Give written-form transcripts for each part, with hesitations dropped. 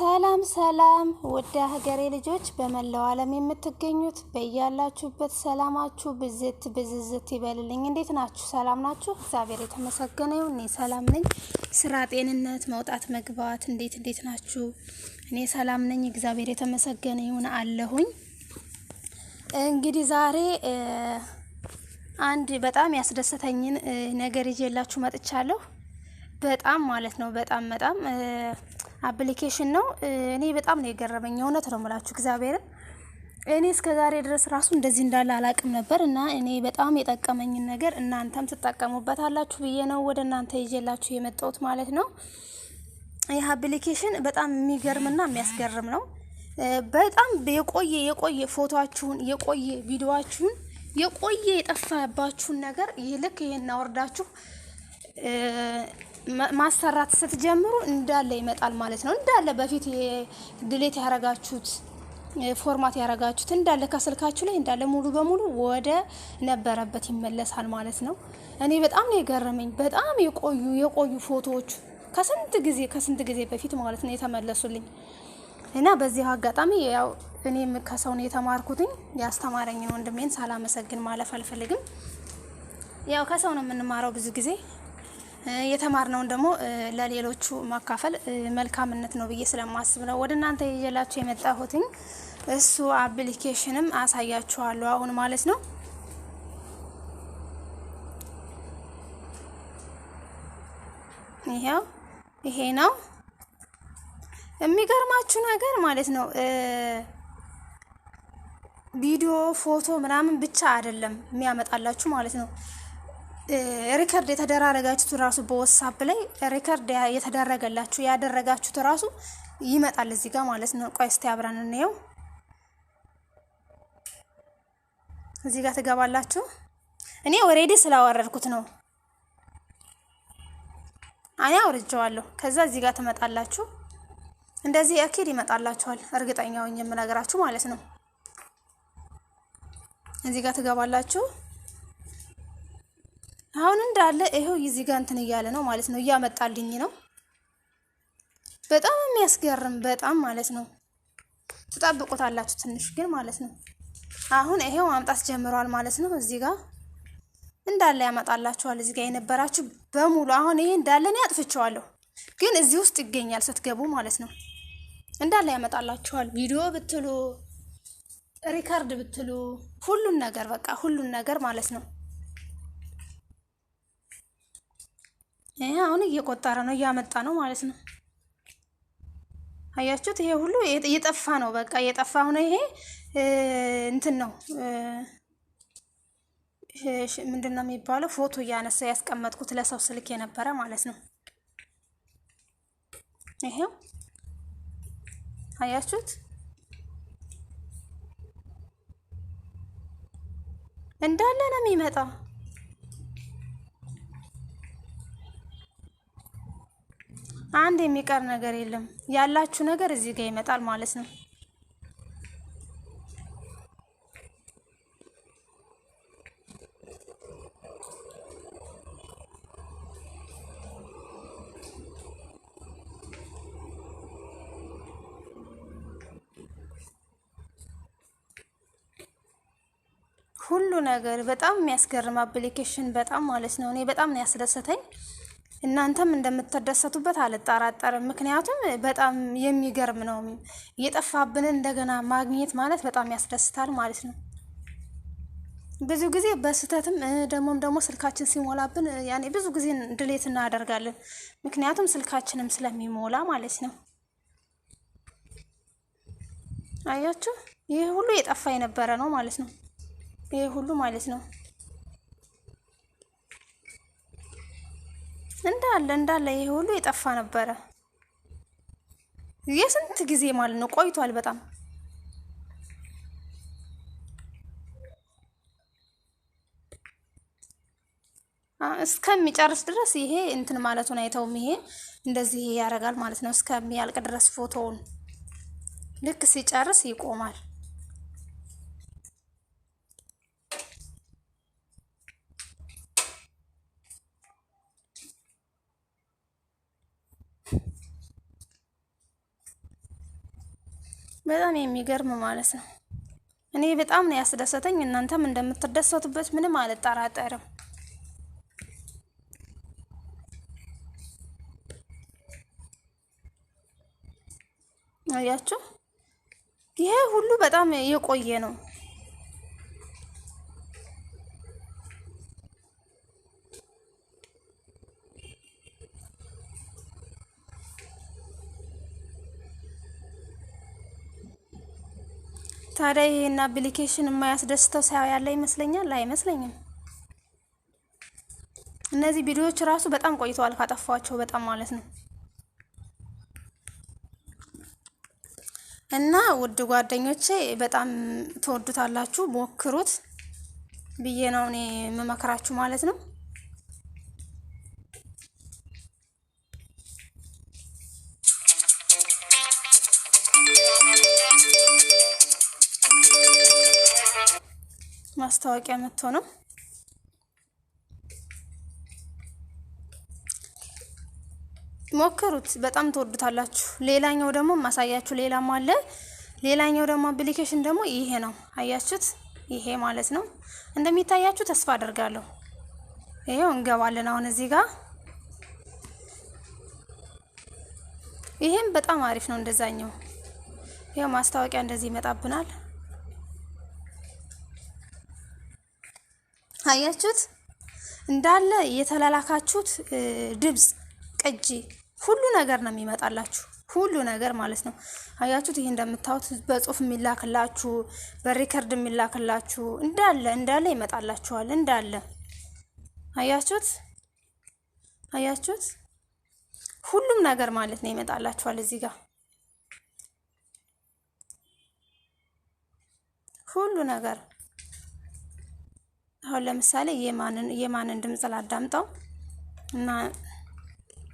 ሰላም ሰላም ውድ ሀገሬ ልጆች በመላው ዓለም የምትገኙት በያላችሁበት ሰላማችሁ ብዝት ብዝዝት ይበልልኝ። እንዴት ናችሁ? ሰላም ናችሁ? እግዚአብሔር የተመሰገነ ይሁን። እኔ ሰላም ነኝ። ስራ፣ ጤንነት፣ መውጣት መግባት እንዴት ናችሁ? እኔ ሰላም ነኝ። እግዚአብሔር የተመሰገነ ይሁን አለሁኝ። እንግዲህ ዛሬ አንድ በጣም ያስደሰተኝን ነገር ይዤላችሁ መጥቻለሁ። በጣም ማለት ነው በጣም አፕሊኬሽን ነው። እኔ በጣም ነው የገረመኝ። እውነት ነው የምላችሁ እግዚአብሔርን። እኔ እስከዛሬ ድረስ ራሱ እንደዚህ እንዳለ አላቅም ነበር እና እኔ በጣም የጠቀመኝን ነገር እናንተም ትጠቀሙበታላችሁ ብዬ ነው ወደ እናንተ ይዤላችሁ የመጣሁት ማለት ነው። ይህ አፕሊኬሽን በጣም የሚገርምና የሚያስገርም ነው። በጣም የቆየ ፎቶአችሁን፣ የቆየ ቪዲዮአችሁን፣ የቆየ የጠፋባችሁን ነገር ይልክ ይሄን አወርዳችሁ ማሰራት ስትጀምሩ እንዳለ ይመጣል ማለት ነው። እንዳለ በፊት ዲሌት ያረጋችሁት ፎርማት ያረጋችሁት እንዳለ ከስልካችሁ ላይ እንዳለ ሙሉ በሙሉ ወደ ነበረበት ይመለሳል ማለት ነው። እኔ በጣም ነው የገረመኝ። በጣም የቆዩ ፎቶዎች ከስንት ጊዜ በፊት ማለት ነው የተመለሱልኝ እና በዚህ አጋጣሚ ያው እኔም ከሰው ነው የተማርኩትኝ። ያስተማረኝን ወንድሜን ሳላመሰግን ማለፍ አልፈልግም። ያው ከሰው ነው የምንማረው ብዙ ጊዜ። የተማርነውን ደግሞ ለሌሎቹ ማካፈል መልካምነት ነው ብዬ ስለማስብ ነው ወደ እናንተ ይዤላችሁ የመጣሁትኝ። እሱ አፕሊኬሽንም አሳያችኋለሁ አሁን ማለት ነው። ይሄ ነው የሚገርማችሁ ነገር ማለት ነው። ቪዲዮ፣ ፎቶ ምናምን ብቻ አይደለም የሚያመጣላችሁ ማለት ነው። ሪከርድ የተደረጋችሁት ራሱ በዋትስአፕ ላይ ሪከርድ ያደረጋችሁት ራሱ ይመጣል እዚህ ጋር ማለት ነው። ቆይ እስቲ አብረን እንየው። እዚህ ጋር ትገባላችሁ። እኔ ኦሬዲ ስላወረድኩት ነው። እኔ አውርጄዋለሁ። ከዛ እዚህ ጋር ትመጣላችሁ። እንደዚህ አኪድ ይመጣላችኋል። እርግጠኛ ሆኜ የምነግራችሁ ማለት ነው። እዚህ ጋር ትገባላችሁ። አሁን እንዳለ ይሄው እዚህ ጋር እንትን እያለ ነው ማለት ነው። እያመጣልኝ ነው። በጣም የሚያስገርም በጣም ማለት ነው። ትጠብቁታላችሁ ትንሽ ግን ማለት ነው። አሁን ይሄው ማምጣት ጀምሯል ማለት ነው። እዚህ ጋር እንዳለ ያመጣላችኋል። እዚህ ጋር የነበራችሁ በሙሉ አሁን ይሄ እንዳለ ነው ያጥፍቼዋለሁ፣ ግን እዚህ ውስጥ ይገኛል ስትገቡ ማለት ነው። እንዳለ ያመጣላችኋል። ቪዲዮ ብትሉ ሪከርድ ብትሉ ሁሉን ነገር በቃ ሁሉን ነገር ማለት ነው። ይሄ አሁን እየቆጠረ ነው እያመጣ ነው ማለት ነው። አያችሁት? ይሄ ሁሉ እየጠፋ ነው በቃ እየጠፋ ነው። ይሄ እንትን ነው ምንድነው የሚባለው? ፎቶ እያነሳ ያስቀመጥኩት ለሰው ስልክ የነበረ ማለት ነው። ይሄው አያችሁት? እንዳለ ነው የሚመጣው። አንድ የሚቀር ነገር የለም። ያላችሁ ነገር እዚህ ጋር ይመጣል ማለት ነው። ሁሉ ነገር በጣም የሚያስገርም አፕሊኬሽን በጣም ማለት ነው። እኔ በጣም ነው ያስደሰተኝ። እናንተም እንደምትደሰቱበት አልጠራጠርም። ምክንያቱም በጣም የሚገርም ነው። የጠፋብንን እንደገና ማግኘት ማለት በጣም ያስደስታል ማለት ነው። ብዙ ጊዜ በስተትም ደግሞ ስልካችን ሲሞላብን ያኔ ብዙ ጊዜ ድሌት እናደርጋለን። ምክንያቱም ስልካችንም ስለሚሞላ ማለት ነው። አያችሁ? ይሄ ሁሉ የጠፋ የነበረ ነው ማለት ነው። ይሄ ሁሉ ማለት ነው እንዳለ ይሄ ሁሉ የጠፋ ነበረ። የስንት ጊዜ ማለት ነው ቆይቷል በጣም። እስከሚጨርስ ድረስ ይሄ እንትን ማለቱን አይተውም። ይሄ እንደዚህ ያደርጋል ማለት ነው እስከሚያልቅ ድረስ ፎቶውን። ልክ ሲጨርስ ይቆማል። በጣም የሚገርም ማለት ነው። እኔ በጣም ነው ያስደሰተኝ። እናንተም እንደምትደሰቱበት ምንም አልጠራጠርም። አያችሁ፣ ይሄ ሁሉ በጣም የቆየ ነው። ታዲያ ይሄን አፕሊኬሽን የማያስደስተው ሰው ያለ ይመስለኛል? አይመስለኝም። እነዚህ ቪዲዮዎች ራሱ በጣም ቆይተዋል ካጠፋቸው በጣም ማለት ነው። እና ውድ ጓደኞቼ በጣም ትወዱታላችሁ፣ ሞክሩት ብዬ ነው እኔ የምመክራችሁ ማለት ነው። ማስታወቂያ መጥቶ ነው። ሞክሩት፣ በጣም ትወዱታላችሁ። ሌላኛው ደግሞ ማሳያችሁ ሌላም አለ። ሌላኛው ደግሞ አፕሊኬሽን ደግሞ ይሄ ነው። አያችሁት? ይሄ ማለት ነው እንደሚታያችሁ ተስፋ አደርጋለሁ። ይሄው እንገባለን አሁን እዚህ ጋር። ይሄም በጣም አሪፍ ነው እንደዛኛው። ይሄው ማስታወቂያ እንደዚህ ይመጣብናል። አያችሁት? እንዳለ የተላላካችሁት ድምጽ ቅጂ ሁሉ ነገር ነው የሚመጣላችሁ፣ ሁሉ ነገር ማለት ነው። አያችሁት? ይሄ እንደምታዩት በጽሁፍ የሚላክላችሁ በሪከርድ የሚላክላችሁ እንዳለ ይመጣላችኋል እንዳለ። አያችሁት? አያችሁት? ሁሉም ነገር ማለት ነው ይመጣላችኋል እዚህ ጋር ሁሉ ነገር። አሁን ለምሳሌ የማንን ድምጽ ላዳምጠው እና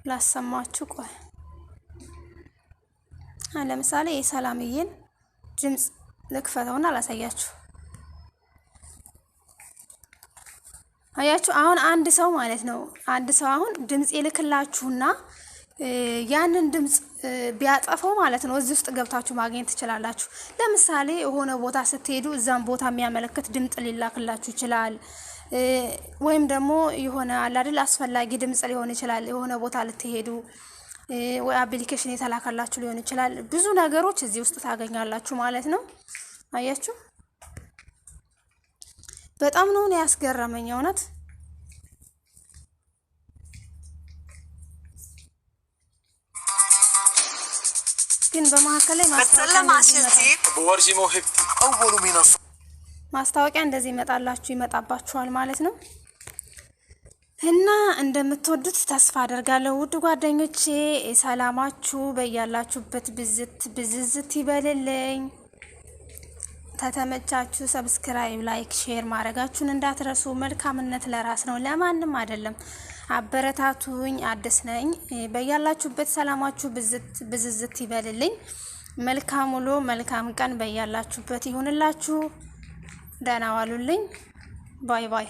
ላሰማችሁ። ቆይ ለምሳሌ የሰላምዬን ድምጽ ልክፈተውና ላሳያችሁ። አያችሁ? አሁን አንድ ሰው ማለት ነው አሁን ድምጽ ይልክላችሁና ያንን ድምጽ ቢያጠፈው ማለት ነው እዚህ ውስጥ ገብታችሁ ማግኘት ትችላላችሁ። ለምሳሌ የሆነ ቦታ ስትሄዱ እዛም ቦታ የሚያመለክት ድምጽ ሊላክላችሁ ይችላል። ወይም ደግሞ የሆነ አለ አይደል አስፈላጊ ድምጽ ሊሆን ይችላል። የሆነ ቦታ ልትሄዱ ወይ አፕሊኬሽን የተላከላችሁ ሊሆን ይችላል። ብዙ ነገሮች እዚህ ውስጥ ታገኛላችሁ ማለት ነው። አያችሁ? በጣም ነው ያስገረመኝ እውነት። ግን በመሀከል ላይ ማስታወቂያ እንደዚህ ይመጣባችኋል ማለት ነው። እና እንደምትወዱት ተስፋ አደርጋለሁ ውድ ጓደኞቼ። ሰላማችሁ በያላችሁበት ብዝዝት ይበልልኝ። ተተመቻችሁ ሰብስክራይብ፣ ላይክ፣ ሼር ማድረጋችሁን እንዳትረሱ። መልካምነት ለራስ ነው ለማንም አይደለም። አበረታቱኝ። አዲስ ነኝ። በያላችሁበት ሰላማችሁ ብዝዝት ይበልልኝ። መልካም ውሎ መልካም ቀን በያላችሁበት ይሁንላችሁ። ደህና ዋሉልኝ። ባይ ባይ።